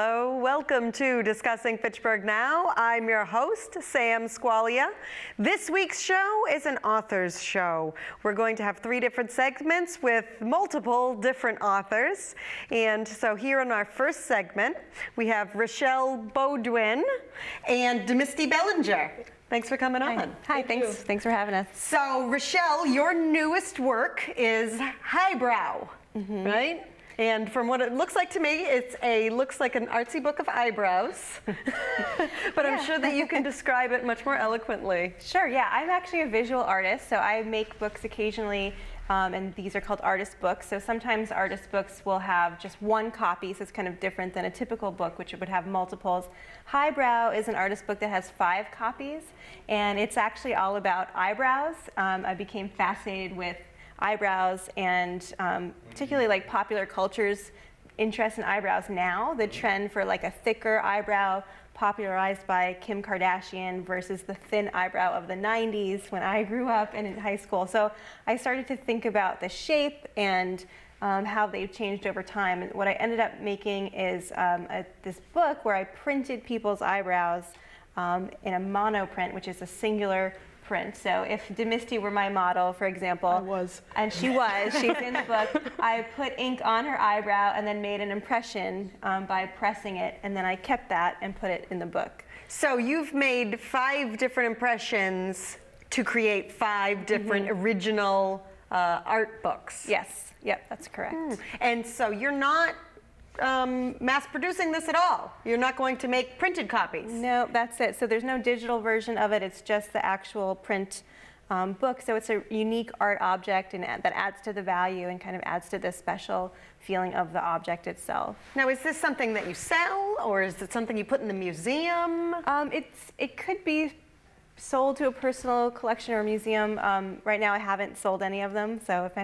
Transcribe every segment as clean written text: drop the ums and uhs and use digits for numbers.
Hello, welcome to Discussing Fitchburg Now. I'm your host, Sam Squalia. This week's show is an author's show. We're going to have 3 different segments with multiple different authors. And so here in our first segment, we have Rachelle Beaudoin and DeMisty Bellinger. Thanks for coming on. Hi, thanks for having us. So Rachelle, your newest work is Eyebrow, right? And from what it looks like to me, looks like an artsy book of eyebrows. But I'm sure that you can describe it much more eloquently. Sure, yeah. I'm actually a visual artist, so I make books occasionally, and these are called artist books. So sometimes artist books will have just one copy, so it's kind of different than a typical book, which would have multiples. Eyebrow is an artist book that has 5 copies, and it's actually all about eyebrows. I became fascinated with eyebrows and particularly like popular culture's interest in eyebrows now. The trend for like a thicker eyebrow popularized by Kim Kardashian versus the thin eyebrow of the 90s when I grew up and in high school. So I started to think about the shape and how they've changed over time. And what I ended up making is this book where I printed people's eyebrows in a monoprint, which is a singular print. So if DeMisty were my model, for example, I was. And she's in the book, I put ink on her eyebrow and then made an impression by pressing it, and then I kept that and put it in the book. So you've made 5 different impressions to create 5 different original art books. Yes, yep, that's correct. And so you're not mass producing this at all? You're not going to make printed copies? No, that's it. So there's no digital version of it. It's just the actual print book. So it's a unique art object, and that adds to the value and kind of adds to the special feeling of the object itself. Now, is this something that you sell, or is it something you put in the museum? It could be sold to a personal collection or museum. Right now I haven't sold any of them, so if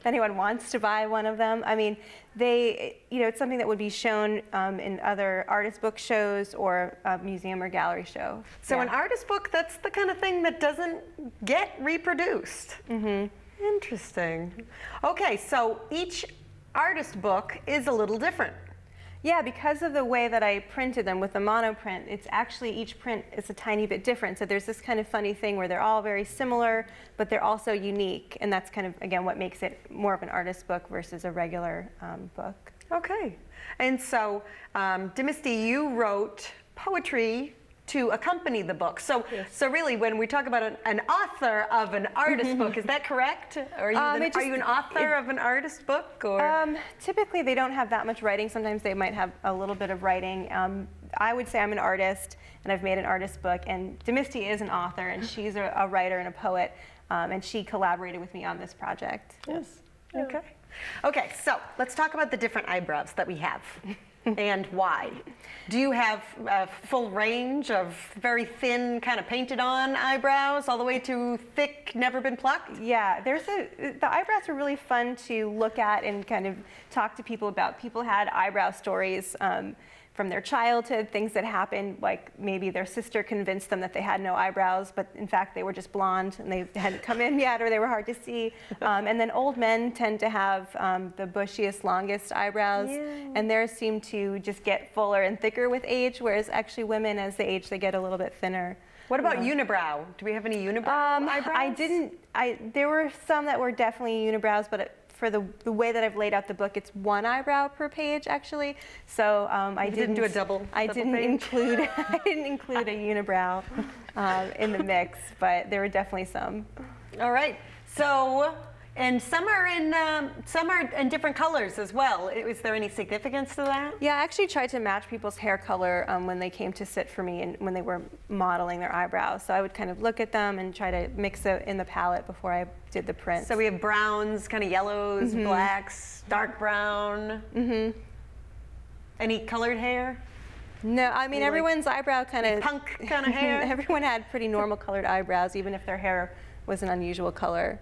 anyone wants to buy one of them, I mean, it's something that would be shown in other artist book shows or a museum or gallery show. So an artist book, that's the kind of thing that doesn't get reproduced. Interesting. Okay, so each artist book is a little different. Yeah, because of the way that I printed them with the monoprint, it's actually each print is a tiny bit different. So there's this kind of funny thing where they're all very similar, but they're also unique. And that's kind of, again, what makes it more of an artist book versus a regular book. Okay. And so, DeMisty, you wrote poetry to accompany the book. So, so really, when we talk about an author of an artist book, is that correct? Are you, are you an author of an artist book? Or? Typically, they don't have that much writing. Sometimes they might have a little bit of writing. I would say I'm an artist, and I've made an artist book. And DeMisty is an author, and she's a writer and a poet, and she collaborated with me on this project. Yes. Okay. Okay, so let's talk about the different eyebrows that we have. And why? Do you have a full range of very thin, kind of painted on eyebrows all the way to thick, never been plucked? Yeah, the eyebrows are really fun to look at and kind of talk to people about. People had eyebrow stories from their childhood, things that happened, like maybe their sister convinced them that they had no eyebrows, but in fact they were just blonde and they hadn't come in yet or they were hard to see. And then old men tend to have the bushiest, longest eyebrows, and theirs seem to just get fuller and thicker with age, whereas actually women, as they age, they get a little bit thinner. What about unibrow? Do we have any unibrow eyebrows? There were some that were definitely unibrows, but for the way that I've laid out the book, it's 1 eyebrow per page actually. So I didn't do a double. I didn't include a unibrow in the mix, but there were definitely some. All right. So, and some are in different colors as well. Is there any significance to that? Yeah, I actually tried to match people's hair color when they came to sit for me and when they were modeling their eyebrows. So I would kind of look at them and try to mix it in the palette before I did the print. So we have browns, kind of yellows, blacks, dark brown. Any colored hair? No, I mean everyone's eyebrow kind of punk kind of hair. Everyone had pretty normal colored eyebrows, even if their hair was an unusual color.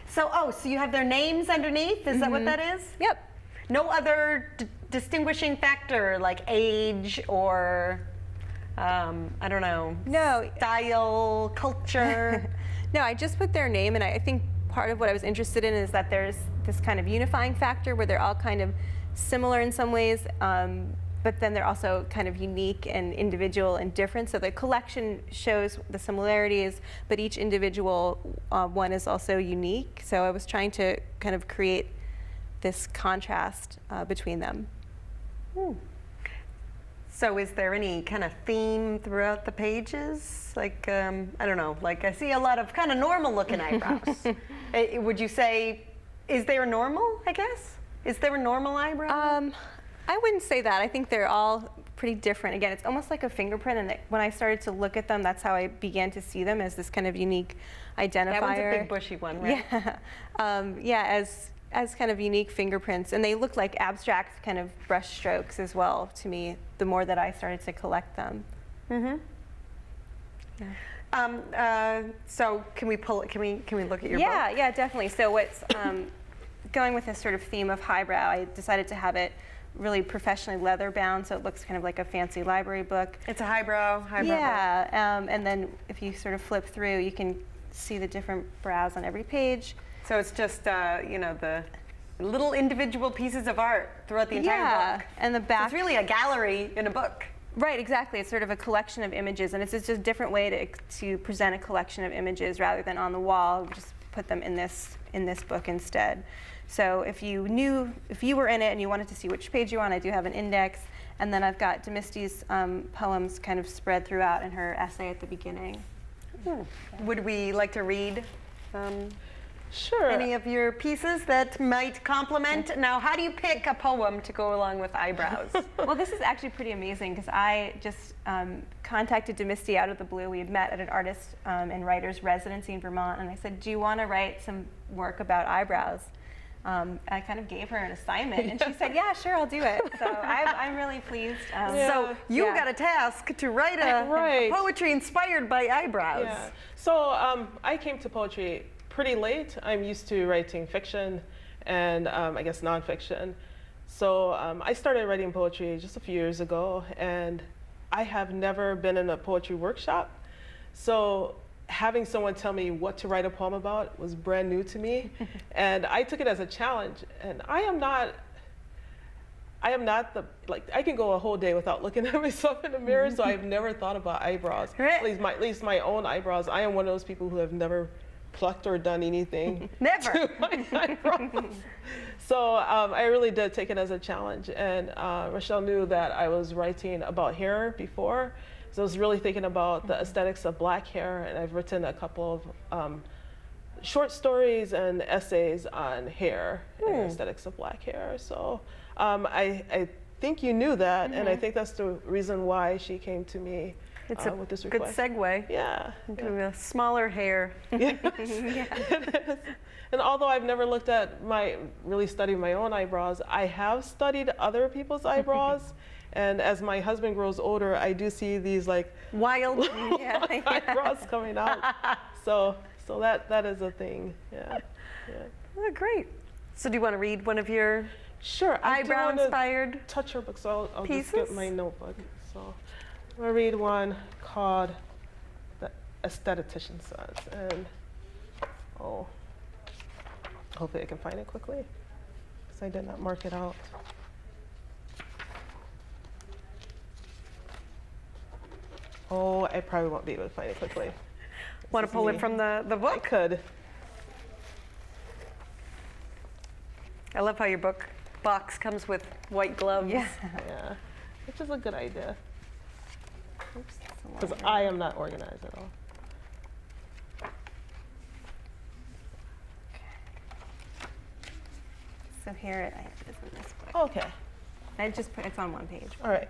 So, so you have their names underneath? Is that what that is? Yep. No other distinguishing factor like age or, I don't know, style, culture? No, I just put their name, and I think part of what I was interested in is that there's this kind of unifying factor where they're all kind of similar in some ways, but but then they're also kind of unique and individual and different. So the collection shows the similarities, but each individual one is also unique. So I was trying to kind of create this contrast between them. So is there any kind of theme throughout the pages? Like, I don't know, like I see a lot of kind of normal looking eyebrows. Would you say, is there a normal, I guess? Is there a normal eyebrow? I wouldn't say that. I think they're all pretty different. Again, it's almost like a fingerprint, and when I started to look at them, that's how I began to see them, as this kind of unique identifier. That one's a big bushy one, right? Yeah, yeah, as kind of unique fingerprints, and they look like abstract kind of brush strokes as well to me, the more that I started to collect them. Yeah. So can we pull it? Can we look at your book? Yeah, definitely. So what's going with this sort of theme of highbrow, I decided to have it really professionally leather bound, so it looks kind of like a fancy library book. It's a highbrow book. Yeah, and then if you sort of flip through, you can see the different brows on every page. So it's just, you know, the little individual pieces of art throughout the entire book. And the back. So it's really a gallery in a book. Right, exactly. It's sort of a collection of images, and it's just a different way to present a collection of images rather than on the wall. Just put them in this book instead. So if you were in it and you wanted to see which page you're on, I do have an index, and then I've got DeMisty's poems kind of spread throughout in her essay at the beginning. Would we like to read Sure. any of your pieces that might complement? Now, how do you pick a poem to go along with eyebrows? Well, this is actually pretty amazing because I just contacted DeMisty out of the blue. We had met at an artist and writer's residency in Vermont, and I said, do you want to write some work about eyebrows? I kind of gave her an assignment, and she said, yeah, sure, I'll do it. So I'm really pleased. So you got a task to write a poetry inspired by eyebrows. Yeah. So I came to poetry pretty late. I'm used to writing fiction and I guess nonfiction. So I started writing poetry just a few years ago, and I have never been in a poetry workshop. So having someone tell me what to write a poem about was brand new to me. And I took it as a challenge. And I am not I can go a whole day without looking at myself in the mirror, so I've never thought about eyebrows. At least my own eyebrows. I am one of those people who have never plucked or done anything Never. to my eyebrows. So I really did take it as a challenge. And Rachelle knew that I was writing about hair before. So I was really thinking about the aesthetics of black hair, and I've written a couple of short stories and essays on hair and aesthetics of black hair. So I think you knew that, and I think that's the reason why she came to me with this request. Good segue. Yeah. Into a smaller hair. Yes. And although I've never looked at really studied my own eyebrows, I have studied other people's eyebrows. And as my husband grows older, I do see these like wild eyebrows coming out. So that is a thing. Yeah. Oh, great. So do you want to read one of your eyebrow-inspired touch her book? So I'll pieces? just get my notebook. So I'm gonna read one called "The Aesthetician Says," and hopefully I can find it quickly because I did not mark it out. Oh, I probably won't be able to find it quickly. Want to pull it from the book? I could. I love how your book box comes with white gloves. Yeah. Yeah, which is a good idea. Because I am not organized at all. So here it is in this book. Okay. I just put it's on one page. All right.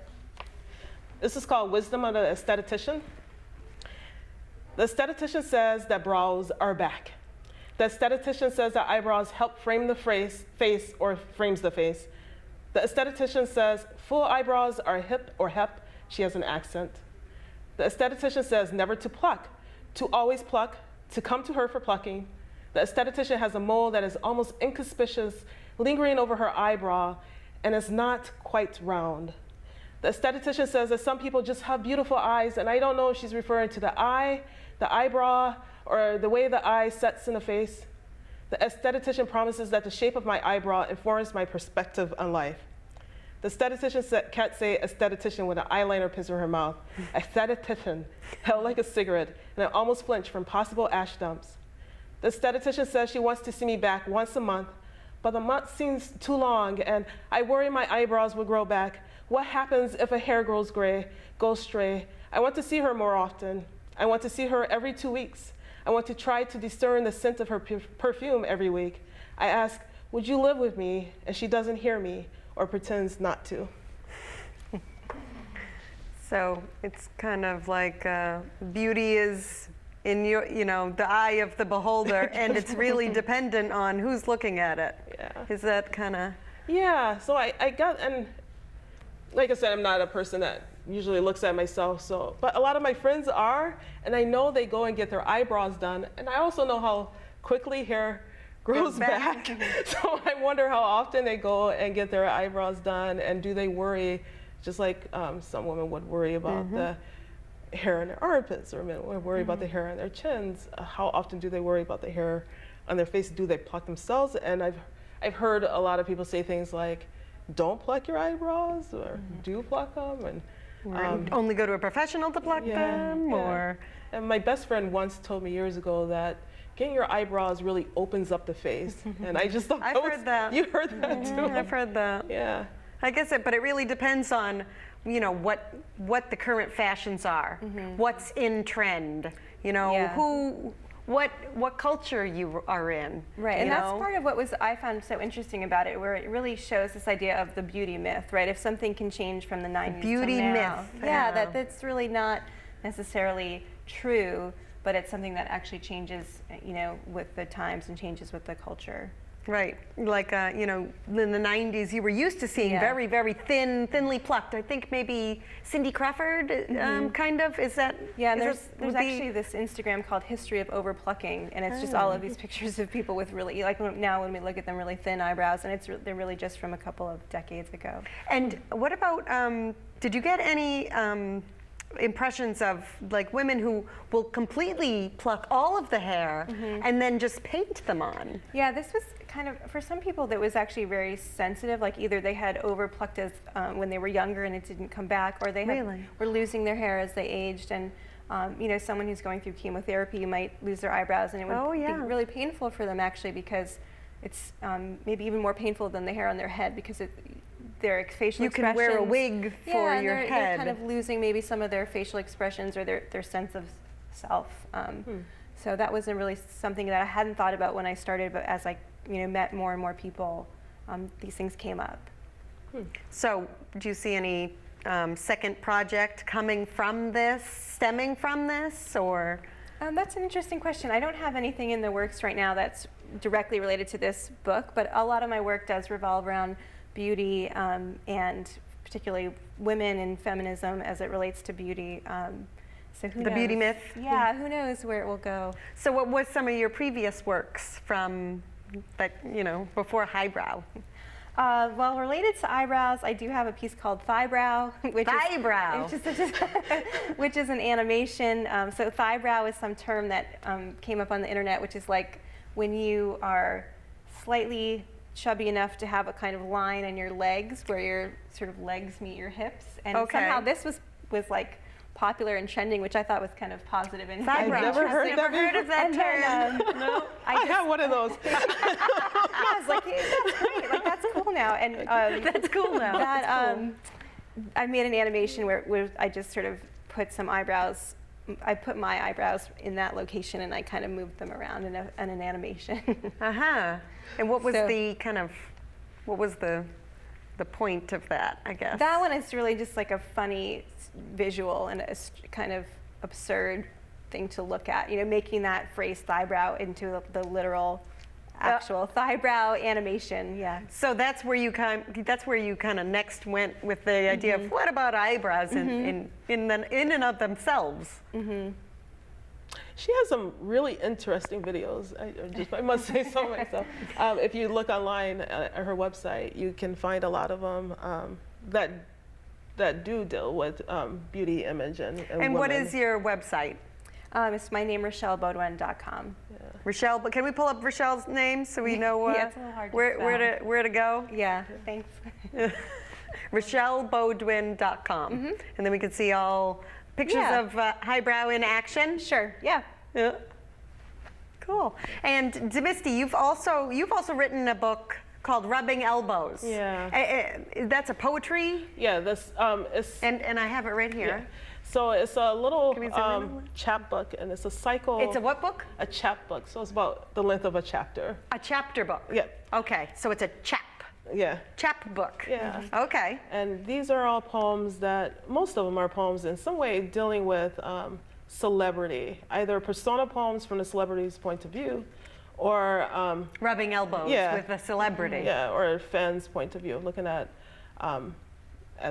This is called Wisdom of the Aesthetician. The aesthetician says that brows are back. The aesthetician says that eyebrows help frame the face or frames the face. The aesthetician says full eyebrows are hip or hep. She has an accent. The aesthetician says never to pluck, to always pluck, to come to her for plucking. The aesthetician has a mole that is almost inconspicuous, lingering over her eyebrow, and is not quite round. The aesthetician says that some people just have beautiful eyes, and I don't know if she's referring to the eye, the eyebrow, or the way the eye sets in the face. The aesthetician promises that the shape of my eyebrow informs my perspective on life. The The can't say aesthetician with an eyeliner pencil in her mouth. Aesthetician held like a cigarette, and I almost flinched from possible ash dumps. The aesthetician says she wants to see me back once a month, but the month seems too long, and I worry my eyebrows will grow back. What happens if a hair goes stray? I want to see her more often. I want to see her every 2 weeks. I want to try to discern the scent of her perfume every week. I ask, would you live with me? And she doesn't hear me or pretends not to. So it's kind of like beauty is in your, the eye of the beholder, and it's really dependent on who's looking at it. Yeah. Is that kind of? Yeah, so I got, and like I said, I'm not a person that usually looks at myself, but a lot of my friends are, and I know they go and get their eyebrows done, and I also know how quickly hair grows back. So I wonder how often they go and get their eyebrows done, and do they worry, just like some women would worry about the hair on their armpits, or men would worry about the hair on their chins. How often do they worry about the hair on their face? Do they pluck themselves? And I've heard a lot of people say things like, don't pluck your eyebrows, or do pluck them, and only go to a professional to pluck them, or? And my best friend once told me years ago that getting your eyebrows really opens up the face, and I just thought I've heard that. You heard that too? I've heard that. Yeah. I guess but it really depends on, what the current fashions are, what's in trend, what culture you are in. Right, and that's part of what I found so interesting about it, where it really shows this idea of the beauty myth, right? If something can change from the 90s beauty to now. myth. Yeah, that's really not necessarily true, but it's something that actually changes, with the times and changes with the culture. Right, like in the 90s, you were used to seeing very, very thinly plucked. I think maybe Cindy Crawford, kind of. Is that? Yeah, and there's actually this Instagram called History of Overplucking, and it's just all of these pictures of people with really, like now when we look at them, really thin eyebrows, and they're really just from a couple of decades ago. And what about? Did you get any? Impressions of like women who will completely pluck all of the hair and then just paint them on? Yeah, this was kind of, for some people that was actually very sensitive, like either they had overplucked as when they were younger and it didn't come back, or they were losing their hair as they aged, and someone who's going through chemotherapy might lose their eyebrows, and it would be really painful for them actually, because it's maybe even more painful than the hair on their head, because their facial expressions. You can wear a wig for your head. They're kind of losing maybe some of their facial expressions or their sense of self. So that wasn't really something that I hadn't thought about when I started, but as I met more and more people, these things came up. So do you see any second project coming from this, stemming from this, or? That's an interesting question. I don't have anything in the works right now that's directly related to this book, but a lot of my work does revolve around beauty, and particularly women and feminism as it relates to beauty. So who knows? The beauty myth? Yeah, who knows where it will go. So what was some of your previous works from that, before highbrow? Well, related to eyebrows, I do have a piece called Thighbrow, which is an animation. So Thighbrow is some term that came up on the internet, which is like when you are slightly chubby enough to have a kind of line on your legs where your sort of legs meet your hips, and somehow this was like popular and trending, which I thought was kind of positive and I've never heard of that term. No, I have one of those. Yeah, I was like, hey, that's great, like that's cool now, and that's cool now. I made an animation where I just sort of put some eyebrows. I put my eyebrows in that location, and I kind of moved them around in an animation. And what was what was the point of that, I guess? That one is really just like a funny visual and a kind of absurd thing to look at. Making that phrase thighbrow into the literal, actual thighbrow animation. Yeah. So that's where you kind of next went with the idea of what about eyebrows in and of themselves. She has some really interesting videos. I must say so myself. If you look online at her website, you can find a lot of them that do deal with beauty image and women. What is your website? It's my name, RachelleBeaudoin.com. Rachelle, but can we pull up Rachelle's name so we know yeah, it's a little hard where to go? Yeah, thanks. RachelleBeaudoin.com. And then we can see all pictures of eyebrow in action. Sure, yeah. Yeah. Cool. And DeMisty, you've also written a book called Rubbing Elbows. Yeah. That's a poetry? Yeah, this is. And I have it right here. Yeah. So it's a little Can we zoom in on that? chapbook, and it's a cycle. It's a what book? A chapbook. So it's about the length of a chapter. A chapter book? Yeah. Okay, so it's a chap. Yeah. Chapbook. Yeah. Okay. And these are all poems that, most of them are poems in some way dealing with celebrity, either persona poems from the celebrity's point of view, or Rubbing elbows with a celebrity. Yeah, or a fan's point of view, looking at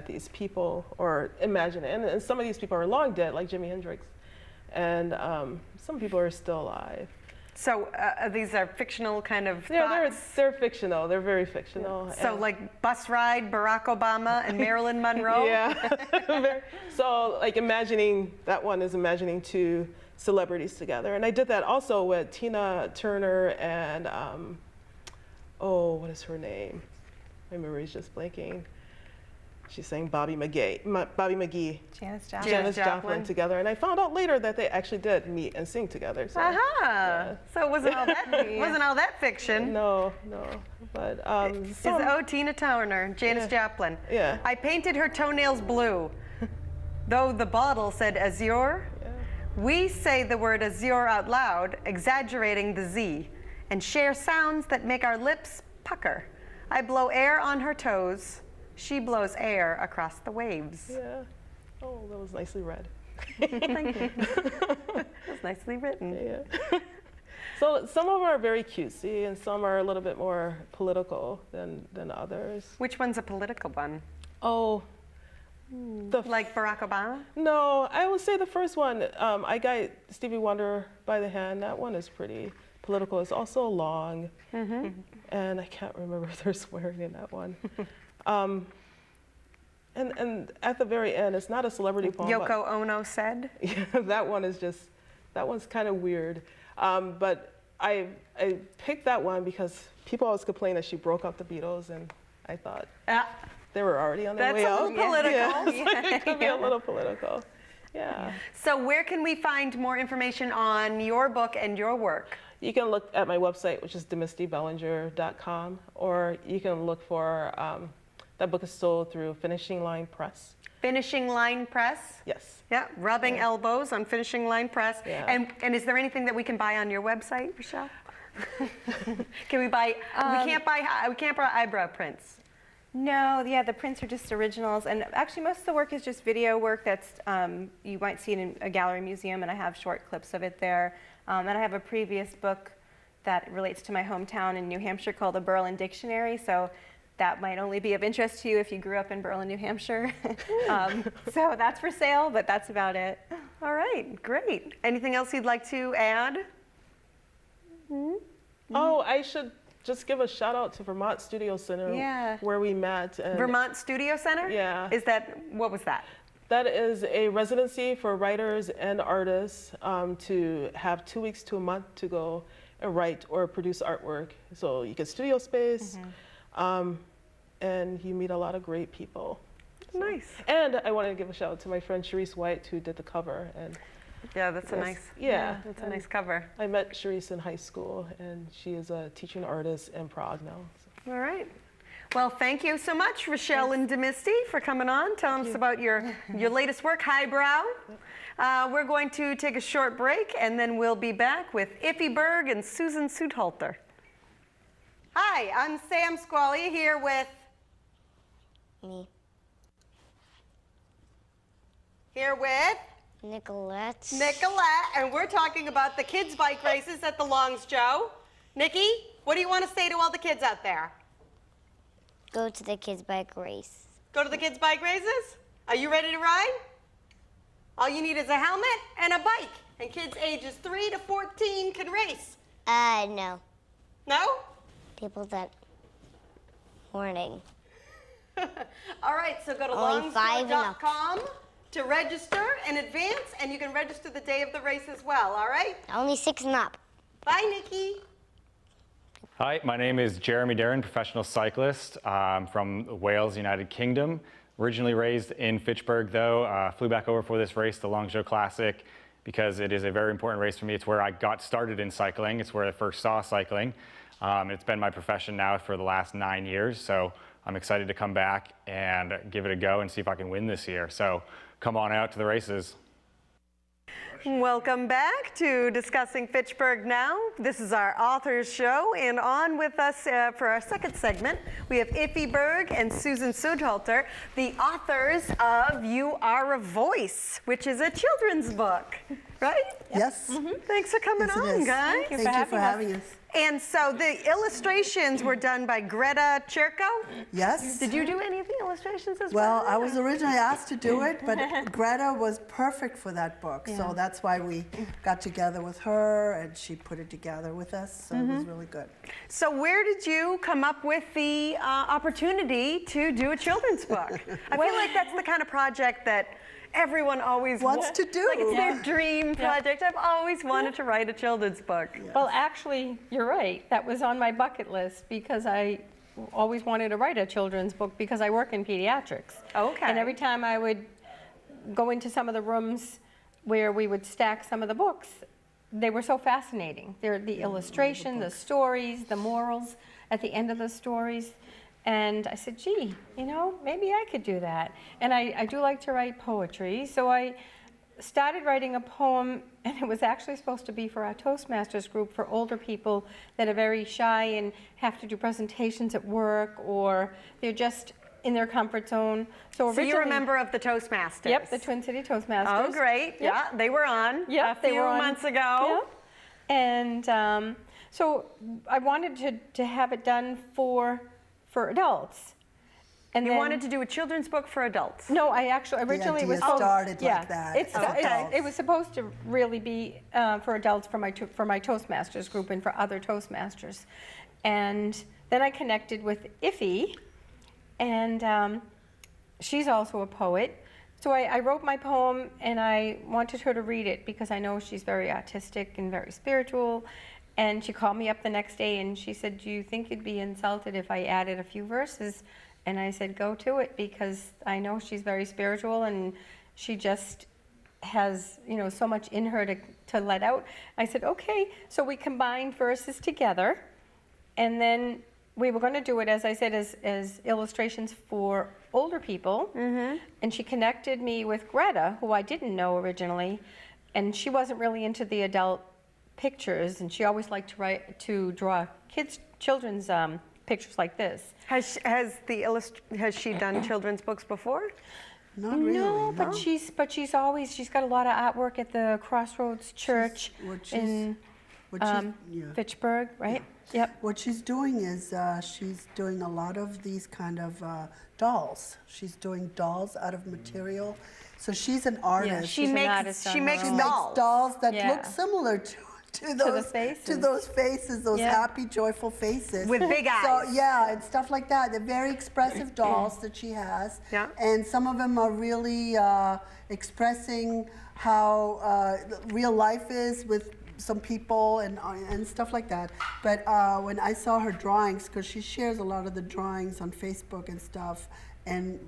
these people or imagining. And some of these people are long dead, like Jimi Hendrix, and some people are still alive. So these are fictional kind of Yeah, thoughts? they're fictional. They're very fictional. So like bus ride, Barack Obama and Marilyn Monroe? Yeah. So like imagining, that one is imagining two celebrities together. And I did that also with Tina Turner and, what is her name? My memory's just blanking. She sang Bobby McGee. Janis Joplin together. And I found out later that they actually did meet and sing together. So, So it wasn't all that fiction. No. But Tina Turner, Janis Joplin. Yeah. I painted her toenails blue, though the bottle said azure. Yeah. We say the word azure out loud, exaggerating the Z, and share sounds that make our lips pucker. I blow air on her toes. She blows air across the waves. Yeah. Oh, that was nicely read. Thank you. That was nicely written. Yeah. So some of them are very cutesy, and some are a little bit more political than others. Which one's a political one? Oh, Like Barack Obama? No, I would say the first one. I got Stevie Wonder by the Hand. That one is pretty political. It's also long, and I can't remember if they're swearing in that one. And at the very end, it's not a celebrity poem. Yoko Ono said? Yeah, that one's kind of weird. But I picked that one because people always complain that she broke up the Beatles, and I thought they were already on their way out. That's a little political. Yeah. It could be a little political. Yeah. So where can we find more information on your book and your work? You can look at my website, which is DeMistyBellinger.com, or you can look for, that book is sold through Finishing Line Press. Finishing Line Press? Yes. Yeah, Rubbing Elbows on Finishing Line Press. Yeah. And is there anything that we can buy on your website, Rachelle? Can we buy, we can't buy eyebrow prints. No, yeah, the prints are just originals, and actually most of the work is just video work that's, you might see it in a gallery museum, and I have short clips of it there. And I have a previous book that relates to my hometown in New Hampshire called The Berlin Dictionary, so that might only be of interest to you if you grew up in Berlin, New Hampshire. So that's for sale, but that's about it. All right, great. Anything else you'd like to add? Oh, I should just give a shout out to Vermont Studio Center, where we met. And Vermont Studio Center? Yeah. What was that? That is a residency for writers and artists to have 2 weeks to a month to go and write or produce artwork. So you get studio space, and you meet a lot of great people. So. Nice. And I wanted to give a shout out to my friend Sharice White, who did the cover. And yeah, that's a nice. Yeah, that's a nice cover. I met Sharice in high school, and she is a teaching artist in Prague now. So. All right. Well, thank you so much, Rachelle and DeMisty, for coming on, telling us about your latest work, Eyebrow. We're going to take a short break, and then we'll be back with Iphie Burg and Susan Sudhalter. Hi, I'm Sam Squalia here with... Me. Here with... Nicolette. Nicolette, and we're talking about the kids' bike races at the Longs Joe. Nikki, what do you want to say to all the kids out there? Go to the kids' bike race. Go to the kids' bike races? Are you ready to ride? All you need is a helmet and a bike. And kids ages 3 to 14 can race. No. No? People that morning. All right, so go to Only 5 and up. longsjoe.com to register in advance, and you can register the day of the race as well, all right? Only 6 and up. Bye, Nikki. Hi, my name is Jeremy Darren, professional cyclist from Wales, United Kingdom. Originally raised in Fitchburg though, flew back over for this race, the Long Show Classic, because it is a very important race for me. It's where I got started in cycling. It's where I first saw cycling. It's been my profession now for the last 9 years, so I'm excited to come back and give it a go and see if I can win this year. So come on out to the races. Welcome back to Discussing Fitchburg Now. This is our authors show, and on with us for our second segment, we have Iphie Burg and Susan Sudhalter, the authors of You Are a Voice, which is a children's book, right? Yes. Thanks for coming on, guys. Thank you for having us. And so the illustrations were done by Greta Cherko. Yes. Did you do any of the illustrations as well? Well, I was originally asked to do it, but Greta was perfect for that book. So that's why we got together with her, and she put it together with us. So it was really good. So where did you come up with the opportunity to do a children's book? I feel like that's the kind of project that everyone always wants to do. Like it's their dream project. I've always wanted to write a children's book. Yes. Well, actually, you're right. That was on my bucket list because I always wanted to write a children's book because I work in pediatrics. Okay. And every time I would go into some of the rooms where we would stack some of the books, they were so fascinating. They're the illustration, the stories, the morals at the end of the stories. And I said, gee, you know, maybe I could do that. And I do like to write poetry. So I started writing a poem, and it was actually supposed to be for our Toastmasters group for older people that are very shy and have to do presentations at work, or they're just in their comfort zone. So you're a member of the Toastmasters? Yep, the Twin City Toastmasters. Oh, great. Yep. Yeah, they were on a few months ago. Yep. And so I wanted to have it done for adults. And you then, wanted to do a children's book for adults? No, I actually originally was started like that. It was supposed to really be for adults for my Toastmasters group and for other Toastmasters. And then I connected with Iphie, and she's also a poet. So I wrote my poem, and I wanted her to read it because I know she's very artistic and very spiritual. And she called me up the next day and she said, do you think you'd be insulted if I added a few verses? And I said, go to it, because I know she's very spiritual and she just has, you know, so much in her to let out. I said, okay. So we combined verses together, and then we were going to do it, as I said, as illustrations for older people. And she connected me with Greta, who I didn't know originally, and she wasn't really into the adult pictures, and she always liked to draw children's pictures like this. Has she done children's books before? Not really. No, but she's got a lot of artwork at the Crossroads Church in Fitchburg, right? Yep. What she's doing is she's doing a lot of these kind of dolls. She's doing dolls out of material. So she's an artist. Yeah, she makes dolls that look similar to those faces, those happy, joyful faces. With big eyes. So, yeah, and stuff like that. They're very expressive dolls that she has. Yeah. And some of them are really expressing how real life is with some people and stuff like that. But when I saw her drawings, because she shares a lot of the drawings on Facebook and stuff, and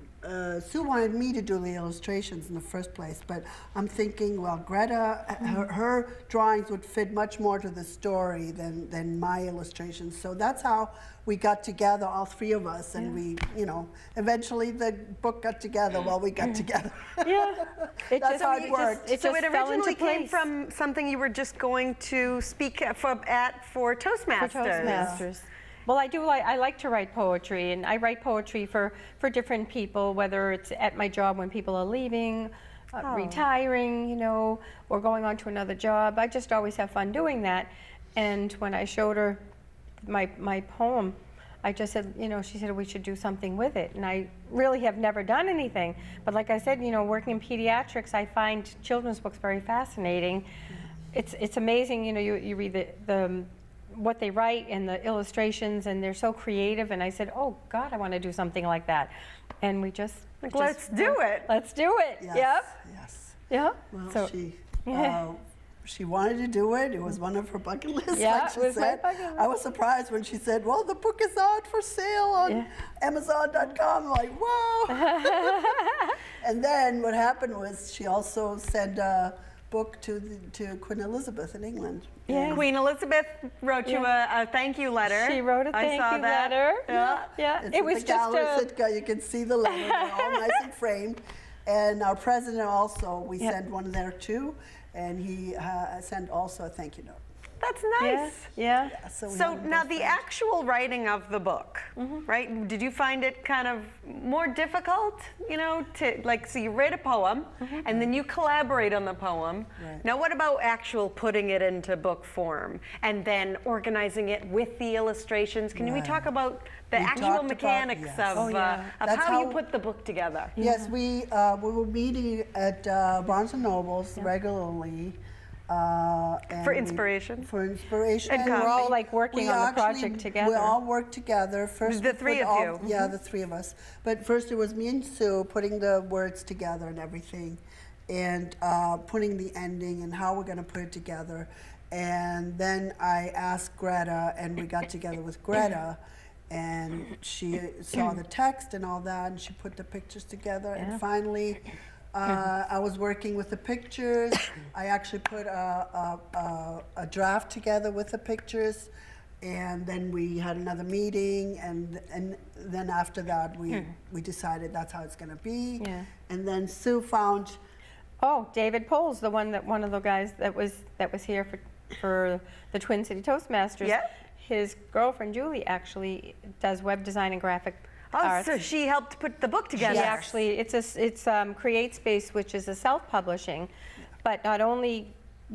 Sue wanted me to do the illustrations in the first place, but I'm thinking, well, Greta, her drawings would fit much more to the story than my illustrations. So that's how we got together, all three of us, and we, you know, eventually the book got together while we got together. Yeah, that's how it worked. So it originally came from something you were just going to speak for Toastmasters. For Toastmasters. Well, I like to write poetry, and I write poetry for different people, whether it's at my job when people are leaving, retiring, you know, or going on to another job. I just always have fun doing that. And when I showed her my poem, I just said, you know, she said we should do something with it. And I really have never done anything. But like I said, you know, working in pediatrics, I find children's books very fascinating. It's amazing, you know, you read what they write and the illustrations, and they're so creative. And I said, oh God, I want to do something like that. And we just let's do it. Let's do it. Yes, Yep. yes. Yeah. Well, so, she wanted to do it. It was one of her bucket lists, Yeah, like she it was my said. bucket list. I was surprised when she said, well, the book is out for sale on Amazon.com. I'm like, wow. And then what happened was she also sent a book to Queen Elizabeth in England. Yeah. Queen Elizabeth wrote you a thank you letter. She wrote a I thank saw you that. letter. Yeah. Yeah. It's It at was the just gallery, you can see the letter, they're all nice and framed. And our president also, we sent one there too, and he sent also a thank you note. That's nice. Yeah. So, we So have them now both the framed. actual writing of the book, right? Did you find it kind of more difficult, you know, to like, so you read a poem and then you collaborate on the poem. Right. Now what about actual putting it into book form and then organizing it with the illustrations? Can we talk about the We actual talked about- mechanics yes. of, Oh, yeah. of That's how you how- put the book together? Yes, we were meeting at Barnes & Noble's regularly. And For inspiration? For inspiration. And We're all like we working on the actually- project together. We all worked together. First, The we three put of all- you. Yeah, the three of us. But first it was me and Sue putting the words together and everything, and putting the ending and how we're going to put it together. And then I asked Greta, and we got together with Greta, and she saw the text and all that, and she put the pictures together. And finally, I was working with the pictures. I actually put a draft together with the pictures, and then we had another meeting, and then after that we decided that's how it's going to be. Yeah. And then Sue found. Oh, David Pohl's one of the guys that was here for the Twin City Toastmasters. Yeah. His girlfriend Julie actually does web design and graphic Oh, arts. so she helped put the book together. She actually, it's CreateSpace, which is a self-publishing, but not only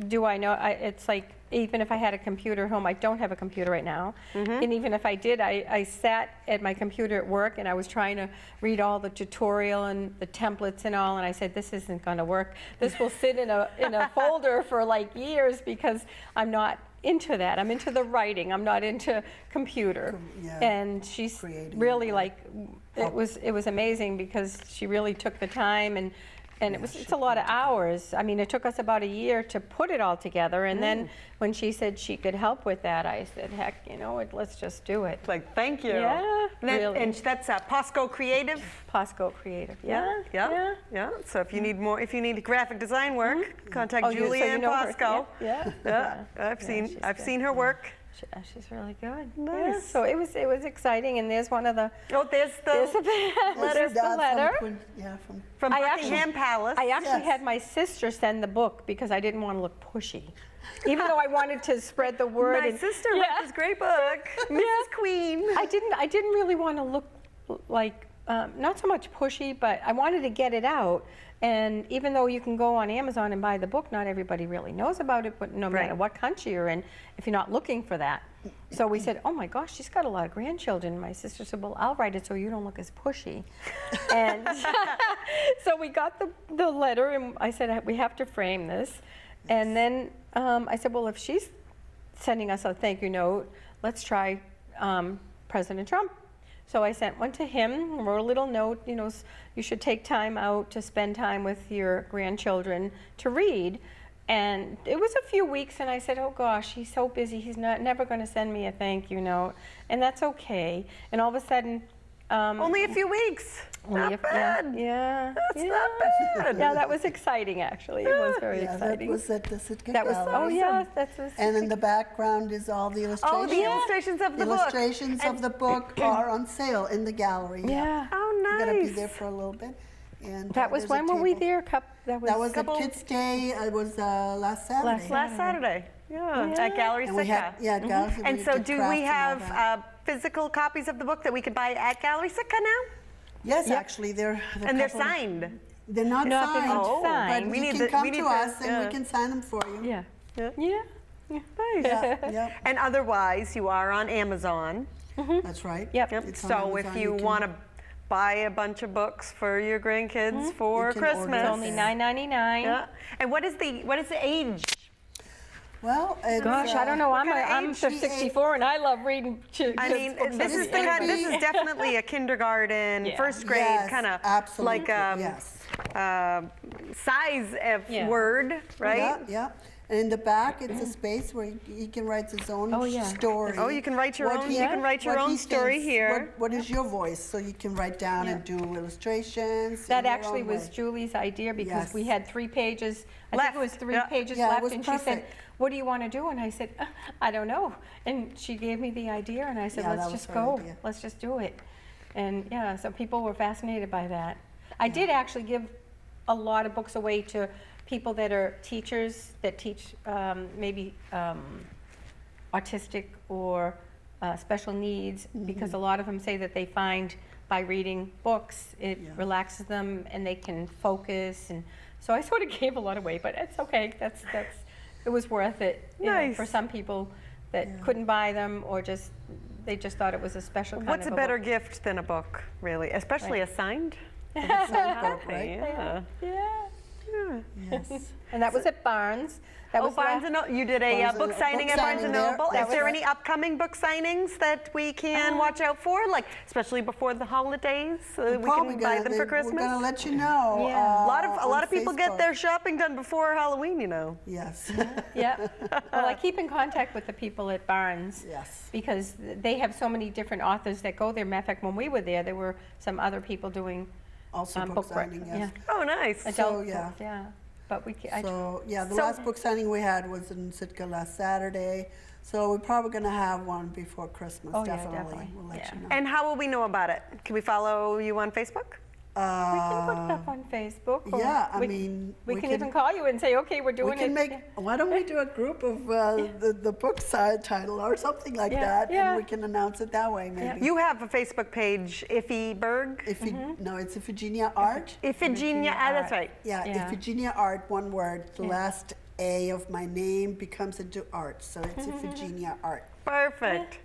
do I know, it's like, even if I had a computer at home, I don't have a computer right now, and even if I did, I sat at my computer at work and I was trying to read all the tutorial and the templates and all, and I said, this isn't going to work. This will sit in a folder for like years because I'm not into that. I'm into the writing. I'm not into computer. Yeah. And she's Creating, really like, it was amazing because she really took the time, and it's a lot of hours. I mean, it took us about a year to put it all together, and then when she said she could help with that, I said, heck, you know what, let's just do it. Like, thank you. Yeah, really. And that's Posco Creative. Posco Creative. Yeah. So if you need more, if you need graphic design work, contact Julia and Posco. Yeah. I've seen her work. She's really good. Nice. Yeah, so it was exciting, and there's one of the Oh, there's the there's the letter. from I Buckingham Palace. I actually Yes. had my sister send the book because I didn't want to look pushy, even though I wanted to spread the word. My and, sister wrote this great book, Mrs. Queen. I didn't really want to look like not so much pushy, but I wanted to get it out. And even though you can go on Amazon and buy the book, not everybody really knows about it, but no matter what country you're in, if you're not looking for that. So we said, oh my gosh, she's got a lot of grandchildren. My sister said, well, I'll write it so you don't look as pushy. And so we got the letter, and I said, we have to frame this. And then I said, well, if she's sending us a thank you note, let's try President Trump. So I sent one to him, wrote a little note, you know, you should take time out to spend time with your grandchildren to read. And it was a few weeks, and I said, oh gosh, he's so busy, he's never going to send me a thank you note, and that's okay. And all of a sudden, Only a few weeks. Not bad. Yeah. That's not bad. Yeah, that was exciting, actually. It was very exciting. That was at the Sitka That was, Gallery. oh yeah, that's a, And in the background is all the illustrations. Oh, the illustrations of the book. Illustrations of the book are on sale in the gallery. yeah. Oh, You're gonna be nice. there for a little bit. And That was, there's a when were we table. there? That was the Kids' Day. It was last Saturday. Last Saturday. Yeah. At Gallery And we Sitka. had, Gallery. And we so did do crafts we and all have that. physical copies of the book that we could buy at Gallery Sitka now? Yes, actually, they're And they're couple of- signed. They're not No, they're signed. not Oh, signed. But We you need can the- come we need to the- us and yeah. we can sign them for you. Yeah. Yeah. Yeah. Nice. Yeah, And otherwise, you are on Amazon. that's right. Yep. It's on So if Amazon, you can- want to buy a bunch of books for your grandkids for You can order Christmas. it It's only $9.99. Yeah. And what is the age? Well, it's, Gosh, I don't know. I'm kind of age? 64 and I love reading. I mean, books this of is this is history. definitely a kindergarten, Yeah. first grade Yes, kind of absolutely, like yes. size of Yeah. word, right? Yeah. And in the back, it's a space where he can write his own story. Oh, you can write your own. You can write your own story here. What is your voice? So you can write down and do illustrations. That actually was Julie's idea because we had 3 pages. I think it was 3 pages left, and she said, "What do you want to do?" And I said, "I don't know." And she gave me the idea, and I said, "Let's just go. Let's just do it." And yeah, so people were fascinated by that. I did actually give a lot of books away to people that are teachers that teach maybe autistic or special needs, because a lot of them say that they find by reading books it relaxes them and they can focus, and so I sort of gave a lot away, but it's okay. That's it was worth it you know, for some people that couldn't buy them or they just thought it was a special kind What's of a better gift than a book, really? Especially a signed? Book, right? Yes. And that was at Barnes. That was Barnes and Noble. You did a book signing at Barnes and Noble. Is there any upcoming book signings that we can watch out for, like especially before the holidays? We can buy them for Christmas. We're gonna let you know. A lot of people get their shopping done before Halloween, you know. Yes. Yeah. Well, I keep in contact with the people at Barnes. Yes. Because they have so many different authors that go there. Matter of fact, when we were there were some other people doing also book signing. Yes. Oh, nice. Adult books, But we the last book signing we had was in Sitka last Saturday. So we're probably going to have one before Christmas. Oh, definitely. We'll let you know. And how will we know about it? Can we follow you on Facebook? We can put it up on Facebook. Yeah, we can even call you and say, okay, we're doing it. Why don't we do a group of the book title or something like that, and we can announce it that way, maybe. You have a Facebook page, Iphie Burg. No, it's Iphigenia Art. Iphigenia, that's right. Yeah, Iphigenia Art, one word. The last A of my name becomes into art, so it's Iphigenia Art. Perfect.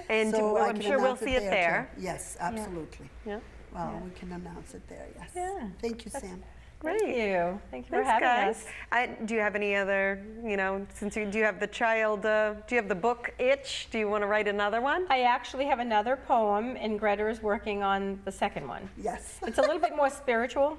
And so I'm sure we'll see it there. Yes, absolutely. Yeah. Well, we can announce it there, yes. Yeah. Thank you, Sam. Great. Thank you. Thank you for having us. Do you have any other, since do you have the child, do you have the book itch? Do you want to write another one? I actually have another poem, and Greta is working on the second one. Yes. It's a little bit more spiritual.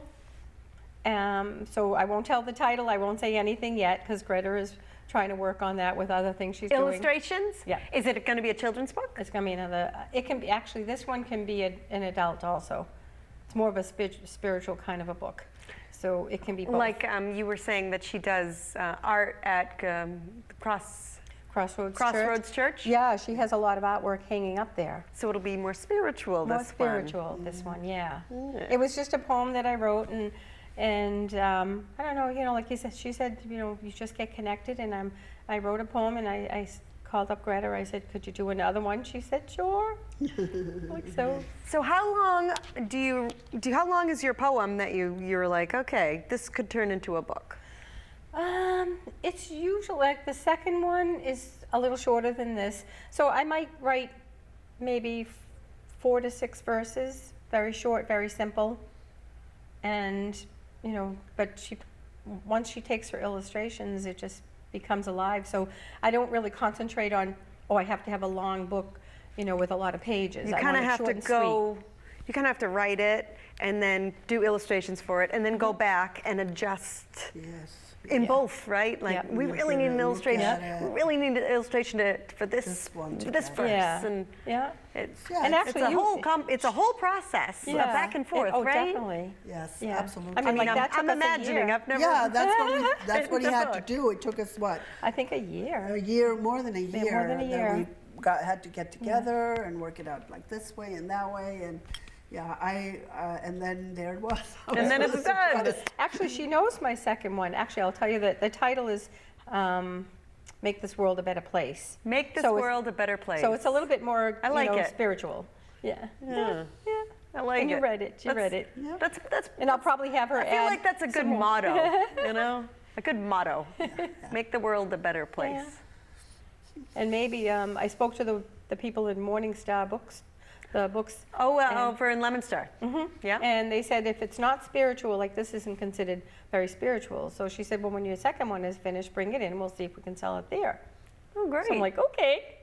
So I won't tell the title. I won't say anything yet, because Greta is trying to work on that with other things she's doing. Illustrations? Yeah. Is it going to be a children's book? It's going to be another, it can be, actually this one can be an adult also. It's more of a spiritual kind of a book. So it can be both. Like you were saying that she does art at Crossroads Church? Yeah, she has a lot of artwork hanging up there. So it'll be more spiritual this one. More spiritual, this one, yeah. It was just a poem that I wrote, and I don't know, like she said, you just get connected, and I wrote a poem, and I called up Greta. I said, could you do another one? She said, sure. So how long how long is your poem that you're like, okay, this could turn into a book? It's usually, like the second one is a little shorter than this. So I might write maybe 4 to 6 verses, very short, very simple. And, but once she takes her illustrations, it just becomes alive. So I don't really concentrate on, I have to have a long book, with a lot of pages. You kind of have to go, you kind of have to write it and then do illustrations for it and then go back and adjust. Yes. In both, right? Like we really need an illustration. We really need an illustration for this verse. Yeah. And and actually, it's a whole process, back and forth, right? Definitely. Yes, absolutely. I mean, I'm imagining. I've never. Yeah, that's what he had to do. It took us what? I think a year. A year, more than a year. More than a year. We had to get together and work it out like this way and that way, and. Yeah, and then there it was. And then it's done. Actually, she knows my second one. Actually, I'll tell you that the title is Make This World a Better Place. Make This World a Better Place. So it's a little bit more spiritual. Yeah. I like it. And you read it. You read it. Yeah. That's. And I'll probably have her I feel like that's a good motto, a good motto. Make the world a better place. Yeah. And maybe I spoke to the people in Morningstar Books. The books. For in Leominster. Yeah. And they said if it's not spiritual, like this isn't considered very spiritual. So she said, well, when your second one is finished, bring it in. We'll see if we can sell it there. Oh, great. So I'm like, okay.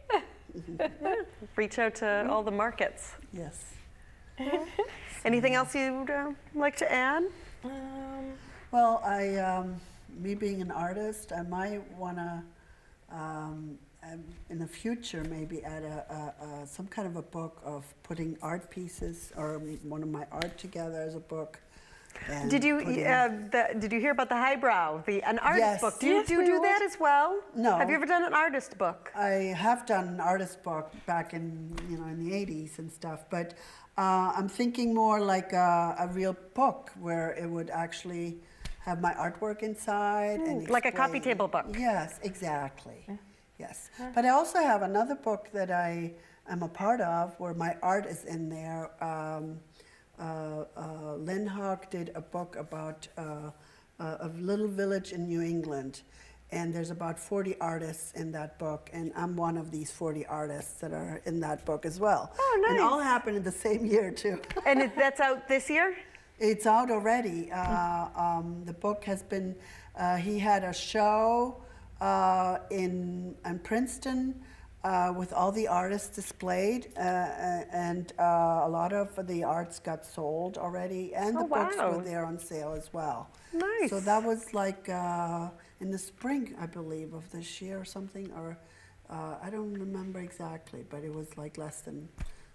Reach out to all the markets. Yes. Anything else you'd like to add? Well, me being an artist, I might want to, in the future, maybe add some kind of a book of putting art pieces or one of my art together as a book. Did you hear about the eyebrow, an artist book? Do you do that as well? No. Have you ever done an artist book? I have done an artist book back in in the 80s and stuff, but I'm thinking more like a real book where it would actually have my artwork inside and like a coffee table book. Yes, exactly. Yes, but I also have another book that I am a part of where my art is in there. Lynn Hawk did a book about a little village in New England, and there's about 40 artists in that book, and I'm one of these 40 artists that are in that book as well. Oh, nice. And all happened in the same year, too. And that's out this year? It's out already. The book has been, he had a show in Princeton with all the artists displayed, and a lot of the arts got sold already, and the books were there on sale as well. Nice. So that was like in the spring, I believe, of this year or something, or I don't remember exactly, but it was like less than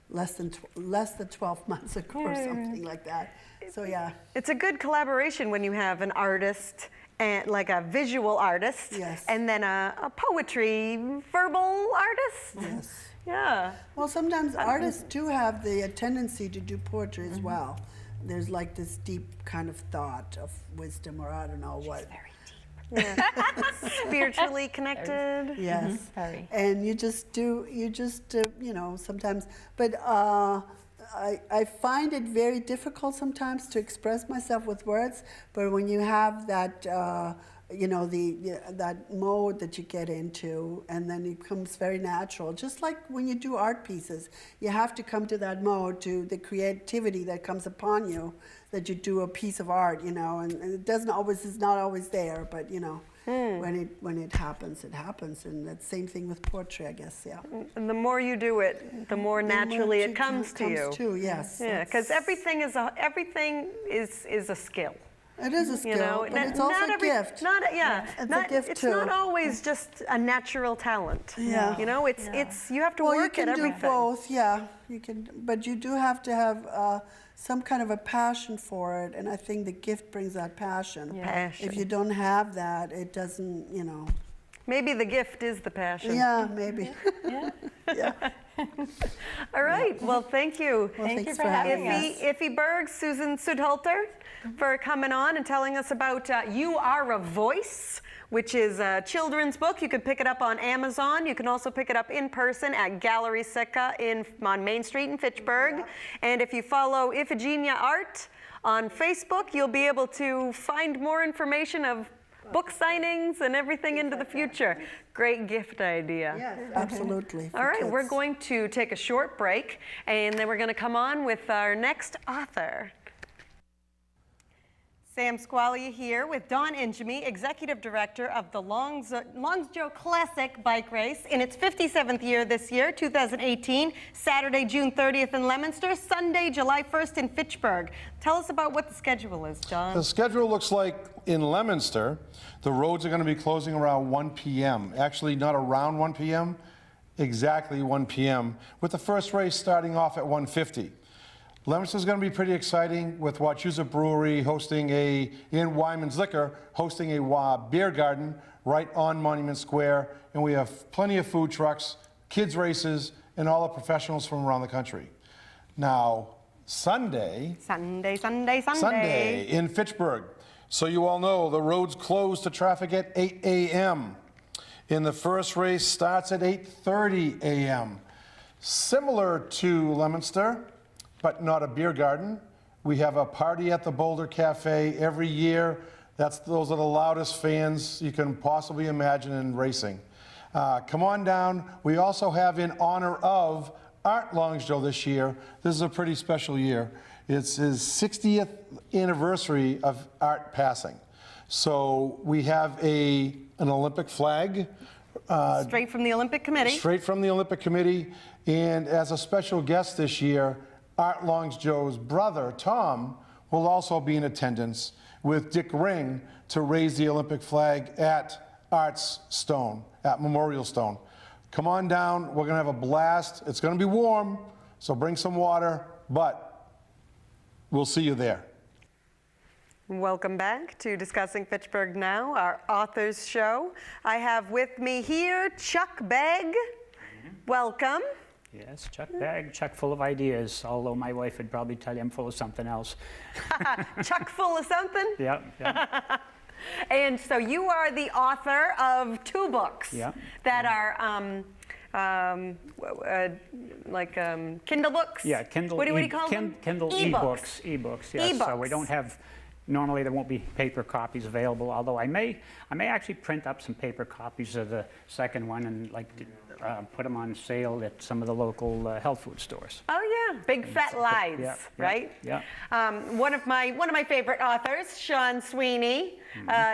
12 months ago or something like that. So yeah. It's a good collaboration when you have an artist and like a visual artist, yes, and then a poetry verbal artist. Yes. Yeah. Well, sometimes artists do have the tendency to do poetry as well. There's like this deep kind of thought of wisdom, or I don't know what. Very deep. Yeah. Spiritually connected. Yes. Very. And you just sometimes, but I find it very difficult sometimes to express myself with words, but when you have that, that mode that you get into, and then it becomes very natural. Just like when you do art pieces, you have to come to that mode, to the creativity that comes upon you, that you do a piece of art, and it is not always there, but when it happens, it happens, and that's the same thing with poetry, I guess. Yeah. And the more you do it, the more naturally it comes to you. Yes. Yeah, because everything is a skill. It is a skill, but it's also a gift. It's a gift too. It's not always just a natural talent. Yeah. It's you have to work at everything. You can do both. Yeah, you can, but you do have to have some kind of a passion for it, and I think the gift brings that passion. Yeah. Passion. If you don't have that, it doesn't. Maybe the gift is the passion. Yeah, maybe. Yeah. Yeah. All right. Well, thank you. Well, Thank you thanks for having us. Iphie Burg, Susan Sudhalter, for coming on and telling us about You Are a Voice, which is a children's book. You can pick it up on Amazon. You can also pick it up in person at Gallery Sitka on Main Street in Fitchburg. Yeah. And if you follow Iphigenia Art on Facebook, you'll be able to find more information of book signings and everything into the future. Great gift idea. Yes, absolutely. All right, we're going to take a short break, and then we're going to come on with our next author. Sam Squalia here with Dawn Injemy, Executive Director of the Longsjo Classic Bike Race in its 57th year this year, 2018, Saturday, June 30th in Leominster, Sunday, July 1st in Fitchburg. Tell us about what the schedule is, John. The schedule looks like in Leominster, the roads are going to be closing around 1 p.m. Actually, not around 1 p.m., exactly 1 p.m., with the first race starting off at 1:50. Leominster is going to be pretty exciting with Wachusett Brewery and Wyman's Liquor hosting a beer garden right on Monument Square. And we have plenty of food trucks, kids races, and all the professionals from around the country. Now, Sunday in Fitchburg. So you all know the roads close to traffic at 8 a.m. And the first race starts at 8:30 a.m. Similar to Leominster, but not a beer garden. We have a party at the Boulder Cafe every year. Those are the loudest fans you can possibly imagine in racing. Come on down. We also have, in honor of Art Longsjo this year, this is a pretty special year. It's his 60th anniversary of Art passing. So we have an Olympic flag. Straight from the Olympic Committee. Straight from the Olympic Committee. And as a special guest this year, Art Longsjo's brother, Tom, will also be in attendance. with Dick Ring to raise the Olympic flag at Arts Stone, at Memorial Stone. Come on down. We're going to have a blast. It's going to be warm, so bring some water, but we'll see you there. Welcome back to Discussing Fitchburg Now, our authors show. I have with me here Chuck Bagg. Welcome. Yes, Chuck Bagg, Chuck full of ideas, although my wife would probably tell you I'm full of something else. Chuck full of something? Yeah, yeah. And so you are the author of 2 books that are Kindle books? Yeah, Kindle. What do you call them? Kindle e-books. E-books, yes. So we don't have, normally there won't be paper copies available, although I may actually print up some paper copies of the second one and put them on sale at some of the local health food stores. Oh yeah, Big Fat Lies, right? Yeah. One of my favorite authors, Sean Sweeney,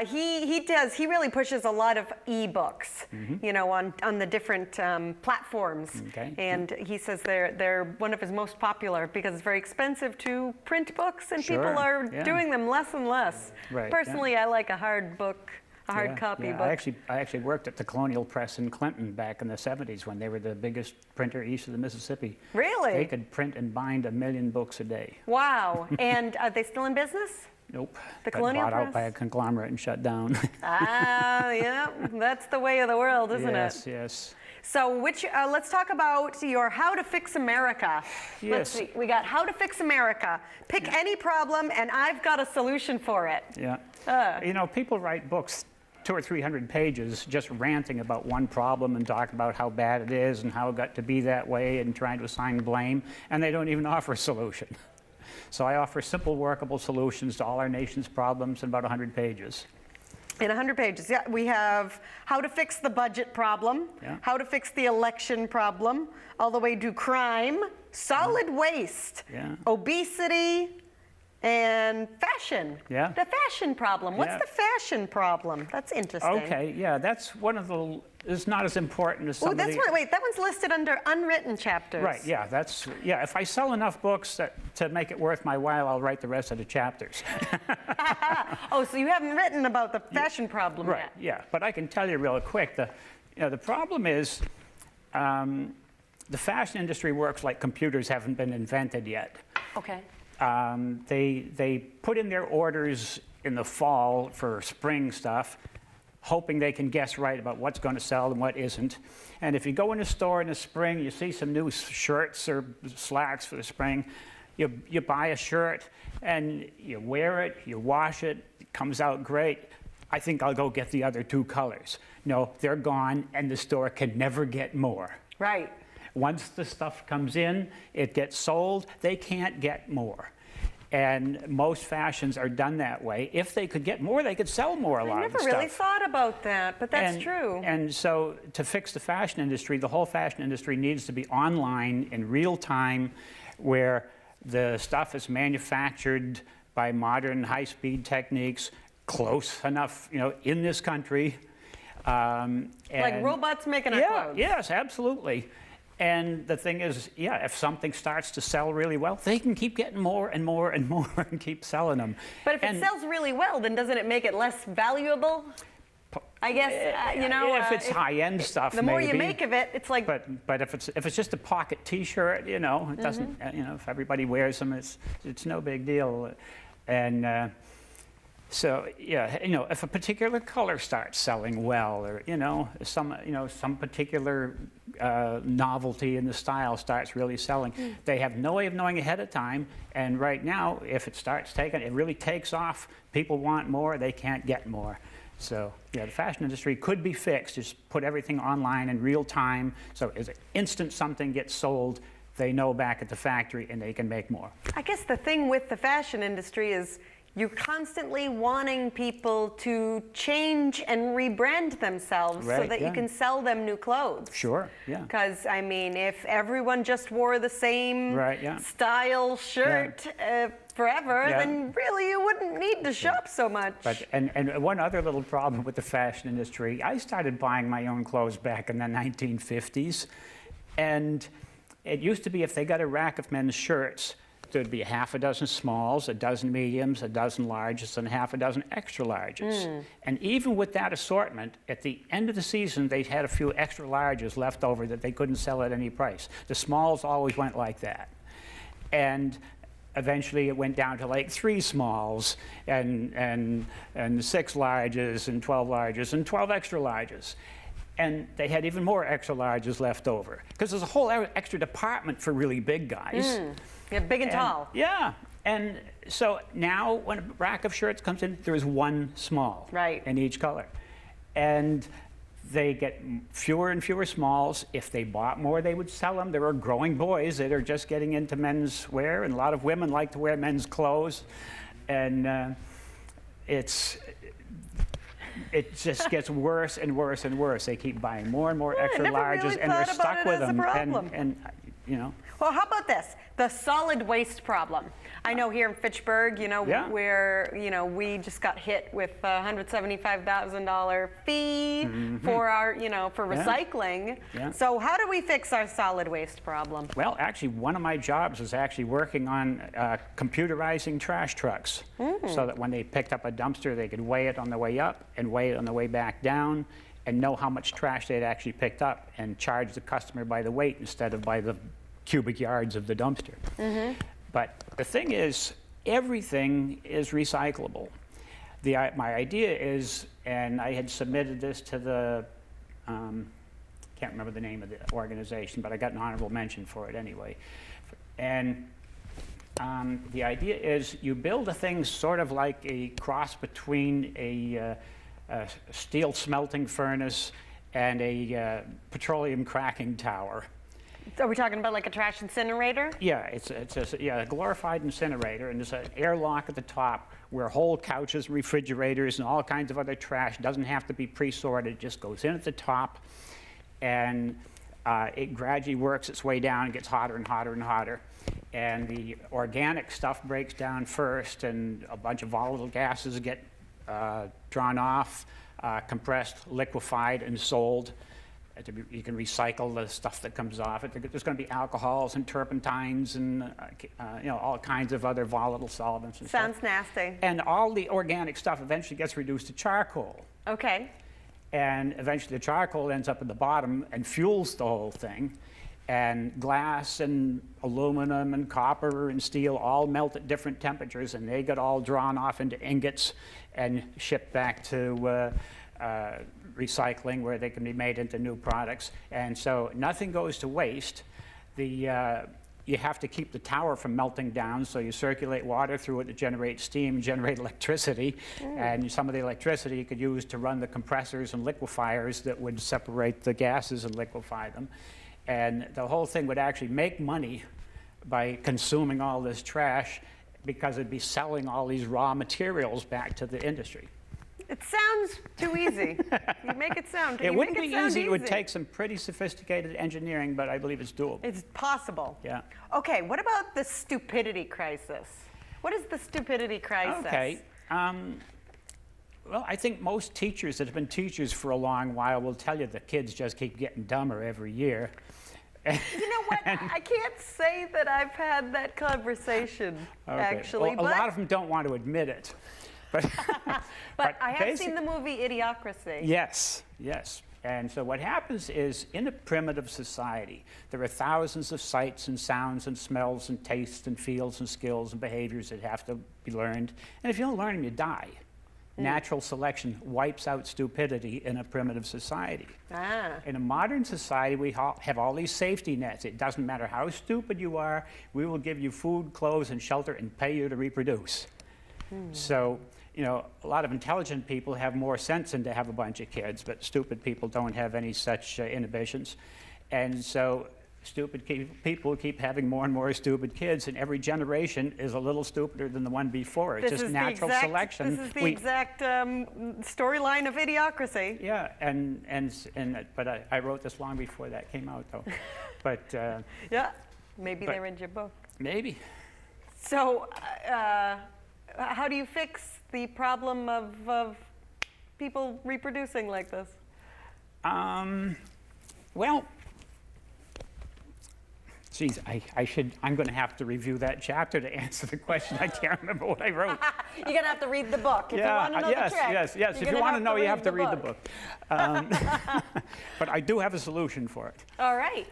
he really pushes a lot of e-books, you know, on the different platforms. Okay. And he says they're one of his most popular because it's very expensive to print books, and people are doing them less and less. Right. Personally, I like a hard book. A hard copy book. I actually worked at the Colonial Press in Clinton back in the 70s when they were the biggest printer east of the Mississippi. Really? They could print and bind 1 million books a day. Wow. And are they still in business? Nope. The Got Colonial bought Press? out by a conglomerate and shut down. Yeah, that's the way of the world, isn't it? Yes, yes. So let's talk about your How to Fix America. Yes. Let's see, we got How to Fix America. Pick any problem and I've got a solution for it. Yeah. You know, people write books 200 or 300 pages just ranting about one problem and talk about how bad it is and how it got to be that way and trying to assign blame, and they don't even offer a solution. So I offer simple, workable solutions to all our nation's problems in about 100 pages. In 100 pages, yeah. We have how to fix the budget problem, how to fix the election problem, all the way to crime, solid waste, obesity, and fashion. Yeah. The fashion problem. What's the fashion problem? That's interesting. Okay, yeah, that's one of the, it's not as important as some of the... Wait, that one's listed under unwritten chapters. Right, yeah, if I sell enough books to make it worth my while, I'll write the rest of the chapters. Oh, so you haven't written about the fashion problem yet. Right, yeah, but I can tell you real quick, the problem is the fashion industry works like computers haven't been invented yet. Okay. They put in their orders in the fall for spring stuff, hoping they can guess right about what's going to sell and what isn't. And if you go in a store in the spring, you see some new shirts or slacks for the spring, you buy a shirt and you wear it, you wash it, it comes out great. I think I'll go get the other 2 colors. No, they're gone and the store can never get more. Right. Once the stuff comes in, it gets sold, they can't get more. And most fashions are done that way. If they could get more, they could sell more a lot of the stuff. I never really thought about that, but that's true. And so to fix the fashion industry, the whole fashion industry needs to be online in real time, where the stuff is manufactured by modern high-speed techniques, close enough, you know, in this country. Like robots making our clothes. Yes, absolutely. And the thing is, if something starts to sell really well, they can keep getting more and more and more and keep selling them. But if it sells really well, then doesn't it make it less valuable? I guess, you know. If it's high-end stuff, the more you make of it, it's like. But if it's just a pocket T-shirt, you know, it doesn't. You know, if everybody wears them, it's no big deal. And so you know, if a particular color starts selling well, or some particular novelty in the style starts really selling, they have no way of knowing ahead of time. And right now, if it starts taking, it really takes off. People want more, they can't get more. So the fashion industry could be fixed. Just put everything online in real time. So as an instant something gets sold, they know back at the factory and they can make more. I guess the thing with the fashion industry is you're constantly wanting people to change and rebrand themselves so that you can sell them new clothes. Sure, yeah. Because, I mean, if everyone just wore the same style shirt forever, then really you wouldn't need to shop so much. But, and one other little problem with the fashion industry, I started buying my own clothes back in the 1950s. And it used to be if they got a rack of men's shirts, there'd be half a dozen smalls, a dozen mediums, a dozen larges, and half a dozen extra larges. And even with that assortment, at the end of the season, they had a few extra larges left over that they couldn't sell at any price. The smalls always went like that. And eventually it went down to like 3 smalls and 6 larges and 12 larges and 12 extra larges. And they had even more extra larges left over. Because there's a whole extra department for really big guys. Yeah, big and tall. Yeah. And so now when a rack of shirts comes in, there is 1 small in each color. And they get fewer and fewer smalls. If they bought more, they would sell them. There are growing boys that are just getting into men's wear, and a lot of women like to wear men's clothes. And it just gets worse and worse and worse. They keep buying more and more extra larges, really and they're stuck with them. And you know. Well, how about this? The solid waste problem. I know here in Fitchburg, you know, where, you know, we just got hit with a $175,000 fee for our, you know, for recycling. So how do we fix our solid waste problem? Well, actually, one of my jobs was actually working on computerizing trash trucks, so that when they picked up a dumpster, they could weigh it on the way up and weigh it on the way back down, and know how much trash they'd actually picked up, and charge the customer by the weight instead of by the cubic yards of the dumpster. But the thing is, everything is recyclable. My idea is, and I had submitted this to the, can't remember the name of the organization, but I got an honorable mention for it anyway. And the idea is you build a thing sort of like a cross between a steel smelting furnace and a petroleum cracking tower. Are we talking about like a trash incinerator? Yeah, it's a glorified incinerator, and there's an airlock at the top where whole couches, refrigerators, and all kinds of other trash doesn't have to be pre-sorted. It just goes in at the top, and it gradually works its way down and gets hotter and hotter and hotter. And the organic stuff breaks down first, and a bunch of volatile gases get drawn off, compressed, liquefied, and sold. You can recycle the stuff that comes off it. There's going to be alcohols and turpentines and you know, all kinds of other volatile solvents and Sounds stuff. nasty. And all the organic stuff eventually gets reduced to charcoal. Okay. And eventually the charcoal ends up at the bottom and fuels the whole thing. And glass and aluminum and copper and steel all melt at different temperatures, and they get all drawn off into ingots and shipped back to recycling, where they can be made into new products. And so nothing goes to waste. You have to keep the tower from melting down, so you circulate water through it to generate steam, generate electricity, and some of the electricity you could use to run the compressors and liquefiers that would separate the gases and liquefy them. And the whole thing would actually make money by consuming all this trash, because it'd be selling all these raw materials back to the industry. It sounds too easy. You make it sound. It wouldn't be easy. It would take some pretty sophisticated engineering, but I believe it's doable. It's possible. Yeah. Okay, what about the stupidity crisis? What is the stupidity crisis? Okay. Well, I think most teachers that have been teachers for a long while will tell you the kids just keep getting dumber every year. You know what? I can't say that I've had that conversation, actually. Well, a lot of them don't want to admit it. But I have seen the movie Idiocracy. Yes, yes. And so what happens is, in a primitive society, there are thousands of sights and sounds and smells and tastes and feels and skills and behaviors that have to be learned. And if you don't learn them, you die. Natural selection wipes out stupidity in a primitive society. In a modern society, we have all these safety nets. It doesn't matter how stupid you are, we will give you food, clothes, and shelter and pay you to reproduce. So, you know, a lot of intelligent people have more sense than to have a bunch of kids, but stupid people don't have any such inhibitions. And so stupid people keep having more and more stupid kids, and every generation is a little stupider than the one before. It's just natural selection. This is the exact storyline of Idiocracy. Yeah, but I wrote this long before that came out, though. But yeah, maybe they read your book. Maybe. So, how do you fix the problem of people reproducing like this? Geez, I'm going to have to review that chapter to answer the question. I can't remember what I wrote. You're going to have to read the book if you want to know the trick. Yes. If you want to know, you have to read the book. But I do have a solution for it. All right.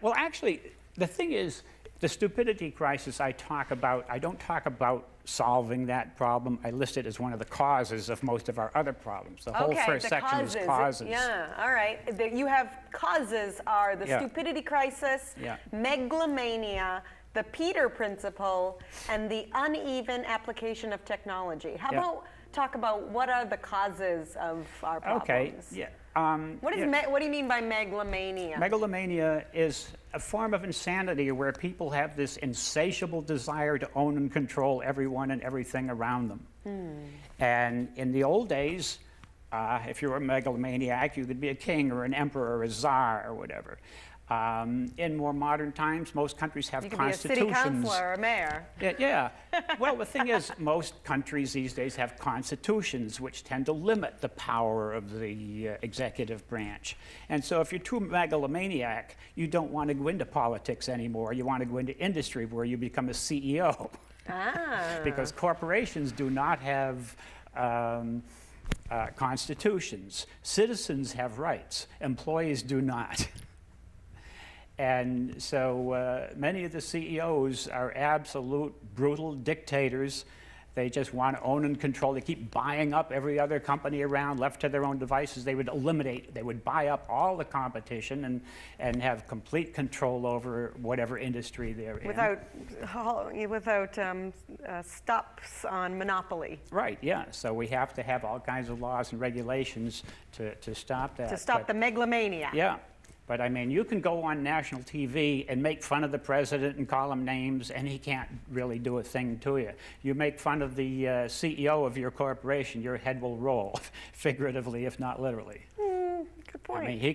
Well, actually, the thing is, the stupidity crisis I don't talk about solving that problem. I list it as one of the causes of most of our other problems. The whole first section is causes. Yeah, all right. You have causes are the stupidity crisis, megalomania, the Peter principle, and the uneven application of technology. How about talk about what are the causes of our problems? Okay, yeah. What do you mean by megalomania? Megalomania is a form of insanity where people have this insatiable desire to own and control everyone and everything around them. And in the old days, if you were a megalomaniac, you could be a king or an emperor or a czar or whatever. In more modern times, most countries have constitutions. You could be a city councilor or a mayor. Yeah. Well, the thing is, most countries these days have constitutions which tend to limit the power of the executive branch. And so if you're too megalomaniac, you don't want to go into politics anymore. You want to go into industry where you become a CEO. Because corporations do not have constitutions. Citizens have rights. Employees do not. And so many of the CEOs are absolute brutal dictators. They just want to own and control. They keep buying up every other company around. Left to their own devices, they would buy up all the competition and have complete control over whatever industry they're in. Without stops on monopoly. Right, yeah. So we have to have all kinds of laws and regulations to stop that. To stop the megalomania. Yeah. But I mean, you can go on national TV and make fun of the president and call him names, and he can't really do a thing to you. You make fun of the CEO of your corporation, your head will roll, figuratively, if not literally. Good point. I mean, he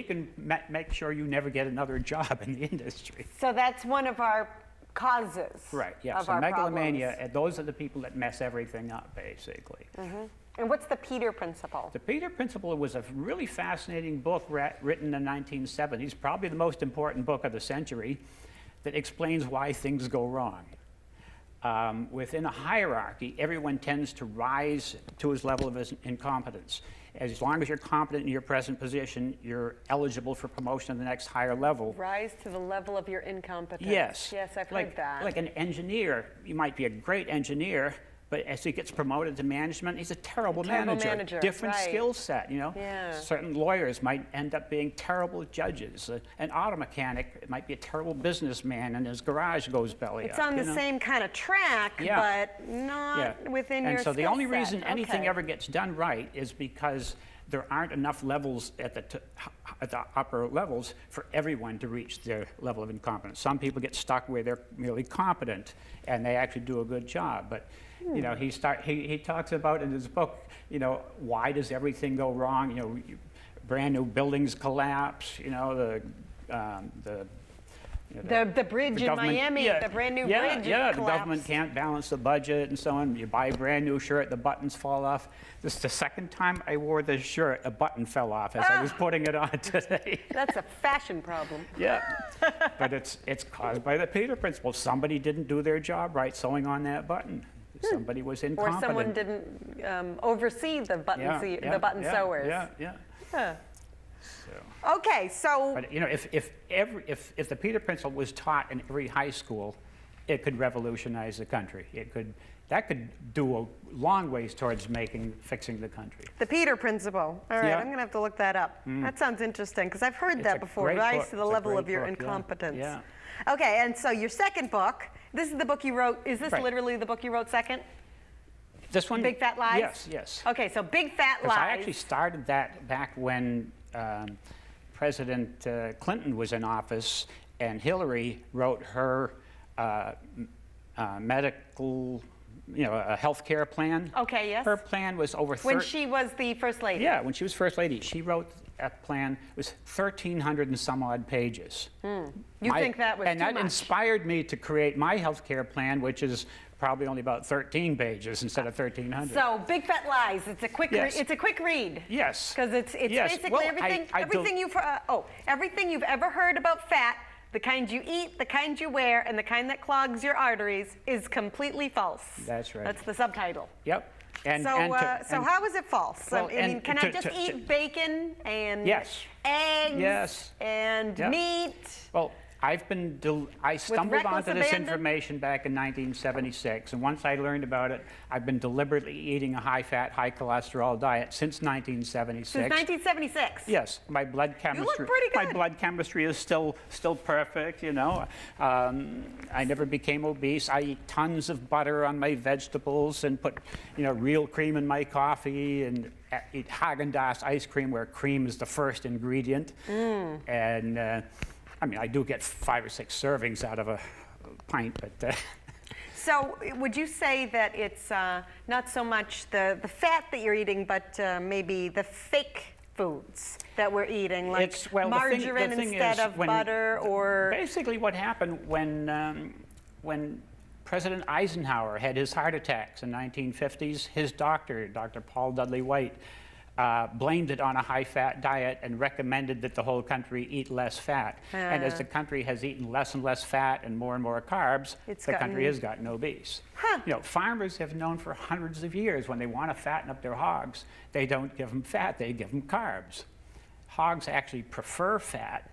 can make sure you never get another job in the industry. So that's one of our causes. Right. Yeah. Of so our megalomania, problems. Those are the people that mess everything up, basically. And what's the Peter principle? The Peter principle was a really fascinating book written in the 1970s, probably the most important book of the century, that explains why things go wrong. Within a hierarchy, everyone tends to rise to his level of incompetence. As long as you're competent in your present position, you're eligible for promotion to the next higher level. Rise to the level of your incompetence. Yes. Yes, I've heard that. Like an engineer, you might be a great engineer, but as he gets promoted to management, he's a terrible manager. Different skill set, you know. Yeah. Certain lawyers might end up being terrible judges. An auto mechanic might be a terrible businessman, and his garage goes belly up. It's on the same kind of track, but not within your skill set. And so the only reason anything ever gets done right is because there aren't enough levels at the upper levels for everyone to reach their level of incompetence. Some people get stuck where they're merely competent, and they actually do a good job. But you know, he talks about in his book, you know, why does everything go wrong? You know, brand new buildings collapse. You know, the bridge in Miami, the brand new bridge. Yeah, the government can't balance the budget and so on. You buy a brand new shirt, the buttons fall off. This is the second time I wore this shirt, a button fell off as I was putting it on today. That's a fashion problem. Yeah, but it's caused by the Peter principle. Somebody didn't do their job right sewing on that button. Somebody was incompetent. Or someone didn't oversee the button sewers. Yeah. So. Okay, so. But you know, if the Peter principle was taught in every high school, it could revolutionize the country. That could do a long ways towards fixing the country. The Peter principle. All right, I'm going to have to look that up. That sounds interesting because I've heard that before. Rise to the level of your incompetence. Yeah. Okay, and so your second book. This is the book you wrote. Is this literally the book you wrote second? This one? Big Fat Lies? Yes. Okay, so Big Fat Lies. I actually started that back when President Clinton was in office, and Hillary wrote her medical, a health care plan. Okay, yes. Her plan was over... When she was the First Lady. Yeah, when she was First Lady. She wrote a plan, it was 1,300 and some odd pages. You think that was too much? And that inspired me to create my health care plan, which is probably only about 13 pages instead of 1,300. So Big Fat Lies, it's a quick it's a quick read. Yes. Because it's basically everything you've ever heard about fat the kind you eat, the kind you wear, and the kind that clogs your arteries is completely false. That's right. That's the subtitle. Yep. And, so how is it false? Well, I mean, can I just eat bacon and eggs and meat? Well, I stumbled onto this information back in 1976, and once I learned about it, I've been deliberately eating a high-fat, high-cholesterol diet since 1976. Since 1976? Yes, my blood chemistry. You look pretty good. My blood chemistry is still perfect. You know, I never became obese. I eat tons of butter on my vegetables and put, real cream in my coffee and eat Haagen-Dazs ice cream where cream is the first ingredient. And I mean, I do get 5 or 6 servings out of a pint, but... So would you say that it's not so much the fat that you're eating, but maybe the fake foods that we're eating, like margarine instead of butter, or... Basically what happened when President Eisenhower had his heart attacks in the 1950s, his doctor, Dr. Paul Dudley White, blamed it on a high-fat diet and recommended that the whole country eat less fat. And as the country has eaten less and less fat and more carbs, the country has gotten obese. Farmers have known for hundreds of years when they want to fatten up their hogs, they don't give them fat, they give them carbs. Hogs actually prefer fat,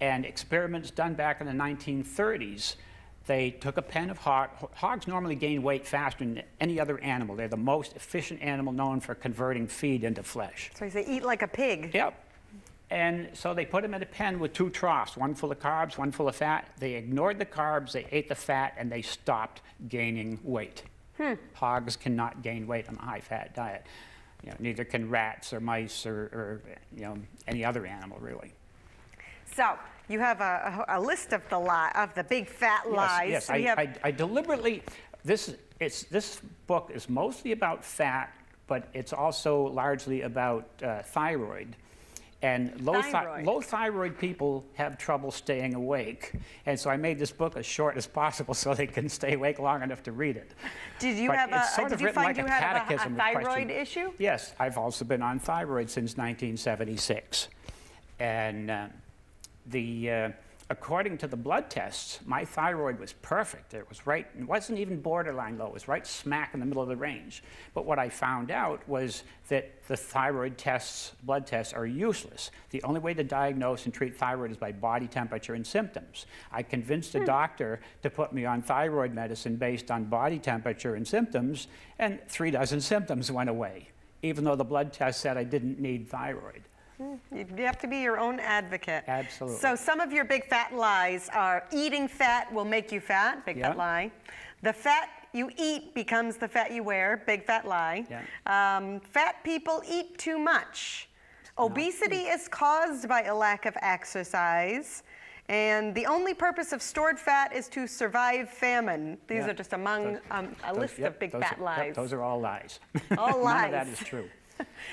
and experiments done back in the 1930s, they took a pen of hogs normally gain weight faster than any other animal. They're the most efficient animal known for converting feed into flesh. So they eat like a pig. Yep. And so they put them in a pen with 2 troughs, one full of carbs, one full of fat. They ignored the carbs, they ate the fat, and they stopped gaining weight. Hogs cannot gain weight on a high-fat diet. Neither can rats or mice or any other animal, really. So you have a list of the big fat lies. Yes, so I deliberately. This book is mostly about fat, but it's also largely about thyroid. And low thyroid people have trouble staying awake. And so I made this book as short as possible so they can stay awake long enough to read it. Did you find you had a thyroid issue? Yes, I've also been on thyroid since 1976. And according to the blood tests, my thyroid was perfect. It wasn't even borderline low. It was right smack in the middle of the range. But what I found out was that the thyroid tests, blood tests, are useless. The only way to diagnose and treat thyroid is by body temperature and symptoms. I convinced a doctor to put me on thyroid medicine based on body temperature and symptoms, and 3 dozen symptoms went away, even though the blood test said I didn't need thyroid. You have to be your own advocate. Absolutely. So some of your big fat lies are eating fat will make you fat, big fat lie. The fat you eat becomes the fat you wear, big fat lie. Fat people eat too much. Obesity is caused by a lack of exercise. And the only purpose of stored fat is to survive famine. These are just among a list of big fat lies. Those are all lies. All lies. None of that is true.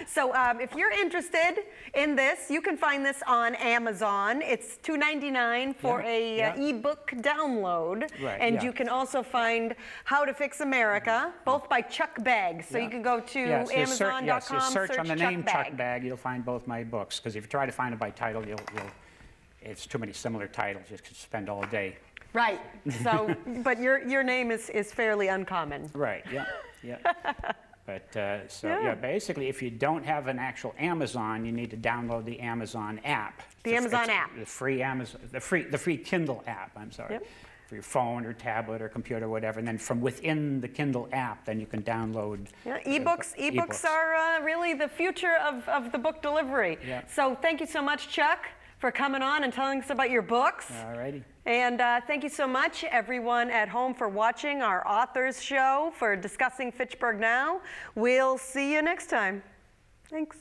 So if you're interested in this, you can find this on Amazon. It's $2.99 for a ebook download. And you can also find How to Fix America, both by Chuck Bagg. So you can go to Amazon.com, search on the name Chuck Chuck Bagg, you'll find both my books. Because if you try to find it by title, it's too many similar titles. You could spend all day. Right. So, but your name is fairly uncommon. Right. Yeah. But basically, if you don't have an actual Amazon, you need to download the Amazon app. The Amazon app. The free Amazon, the free Kindle app. I'm sorry, for your phone or tablet or computer, or whatever. And then from within the Kindle app, then you can download. Ebooks are really the future of the book delivery. So thank you so much, Chuck, for coming on and telling us about your books. All righty. And thank you so much, everyone at home, for watching our authors show, for discussing Fitchburg Now. We'll see you next time. Thanks.